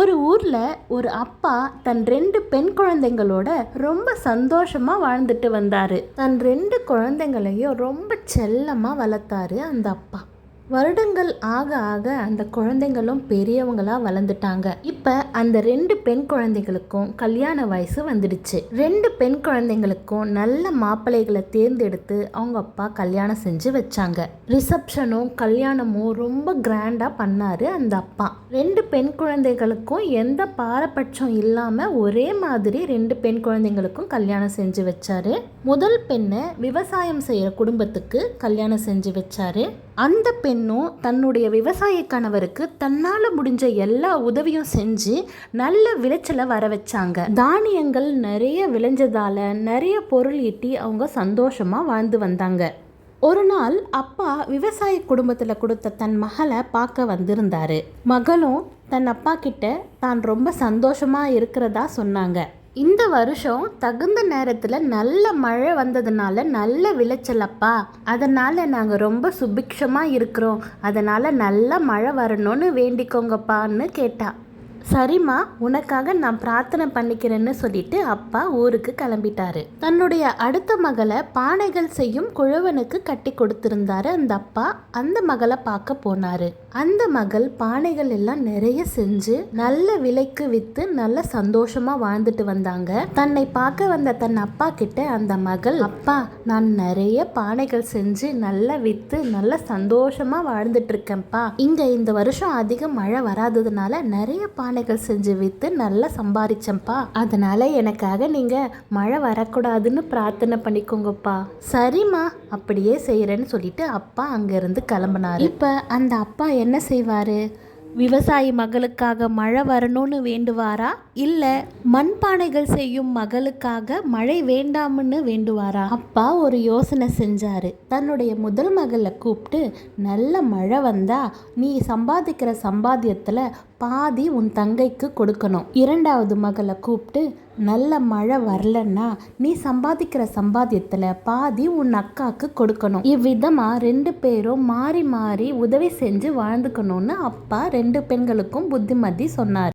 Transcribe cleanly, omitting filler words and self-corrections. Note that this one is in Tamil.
ஒரு ஊர்ல ஒரு அப்பா தன் 2 பெண் குழந்தைங்களோட ரொம்ப சந்தோஷமா வாழ்ந்துட்டு வந்தாரு. தன் 2 குழந்தைங்களையும் ரொம்ப செல்லமா வளர்த்தாரு அந்த அப்பா. வருடங்கள் ஆக ஆக அந்த குழந்தைங்களும் பெரியவங்களா வளர்ந்துட்டாங்க. இப்ப அந்த 2 பெண் குழந்தைகளுக்கும் கல்யாண வயசு வந்துடுச்சு. 2 பெண் குழந்தைங்களுக்கும் நல்ல மாப்பிள்ளைகளை தேர்ந்தெடுத்து அவங்க அப்பா கல்யாணம் செஞ்சு வச்சாங்க. ரிசப்ஷனும் கல்யாணமும் ரொம்ப கிராண்டா பண்ணாரு அந்த அப்பா. 2 பெண் குழந்தைகளுக்கும் எந்த பாரபட்சம் இல்லாம ஒரே மாதிரி 2 பெண் குழந்தைங்களுக்கும் கல்யாணம் செஞ்சு வச்சாரு. முதல் பெண்ணை விவசாயம் செய்யற குடும்பத்துக்கு கல்யாணம் செஞ்சு வச்சாரு. அந்த பெண்ணும் தன்னுடைய விவசாய கணவருக்கு தன்னால முடிஞ்ச எல்லா உதவியும் செஞ்சு நல்ல விளைச்சலை வர வச்சாங்க. தானியங்கள் நிறைய விளைஞ்சதால நிறைய பொருள் ஈட்டி அவங்க சந்தோஷமா வாழ்ந்து வந்தாங்க. ஒரு நாள் அப்பா விவசாய குடும்பத்தில் கொடுத்த தன் மகளை பார்க்க வந்திருந்தாரு. மகளும் தன் அப்பா கிட்ட தான் ரொம்ப சந்தோஷமா இருக்கிறதா சொன்னாங்க. இந்த வருஷம் தகுந்த நேரத்தில் நல்ல மழை வந்ததுனால நல்ல விளைச்சலப்பா, அதனால் நாங்கள் ரொம்ப சுபிக்ஷமாக இருக்கிறோம், அதனால் நல்ல மழை வரணும்னு வேண்டிக்கோங்கப்பான்னு கேட்டா. சரிம்மா, உனக்காக நான் பிரார்த்தனை பண்ணிக்கிறேன்னு சொல்லிட்டு அப்பா ஊருக்கு கிளம்பிட்டாரு. தன்னுடைய அடுத்த மகளை பானைகள் செய்யும் குழவனுக்கு கட்டி கொடுத்திருந்தாரு அந்த அப்பா. அந்த மகளை பார்க்க போனாரு. அந்த மகள் பானைகள் எல்லாம் நிறைய செஞ்சு நல்ல விலைக்கு வித்து நல்ல சந்தோஷமா வாழ்ந்துட்டு வந்தாங்க. தன்னை பார்க்க வந்த தன் அப்பா கிட்ட அந்த மகள், அப்பா, நான் நிறைய பானைகள் செஞ்சு நல்லா வித்து நல்ல சந்தோஷமா வாழ்ந்துட்டு இருக்கேன்ப்பா. இங்க இந்த வருஷம் அதிக மழை வராததுனால நிறைய பானைகள் செஞ்சு வித்து நல்லா சம்பாதிச்சேன்ப்பா, அதனால எனக்காக நீங்க மழை வரக்கூடாதுன்னு பிரார்த்தனை பண்ணிக்கோங்கப்பா. சரிம்மா, அப்படியே செய்யறேன்னு சொல்லிட்டு அப்பா அங்கிருந்து கிளம்பினாரு. இப்ப அந்த அப்பா என்ன செய்வாரு? விவசாயி மகளுக்காக மழை வரணும்னு வேண்டுவாரா, இல்லை மண்பானைகள் செய்யும் மகளுக்காக மழை வேண்டாம்னு வேண்டுவாரா? அப்பா ஒரு யோசனை செஞ்சாரு. தன்னுடைய முதல் மகளை கூப்பிட்டு, நல்ல மழை வந்தா நீ சம்பாதிக்கிற சம்பாத்தியத்தில் பாதி உன் தங்கைக்கு கொடுக்கணும். இரண்டாவது மகளை கூப்பிட்டு, நல்ல மழை வரலன்னா நீ சம்பாதிக்கிற சம்பாத்தியத்தில் பாதி உன் அக்காவுக்கு கொடுக்கணும். இவ்விதமாக 2 பேரும் மாறி மாறி உதவி செஞ்சு வாழ்ந்துக்கணும்னு அப்பா 2 பெண்களுக்கும் புத்திமதி சொன்னார்.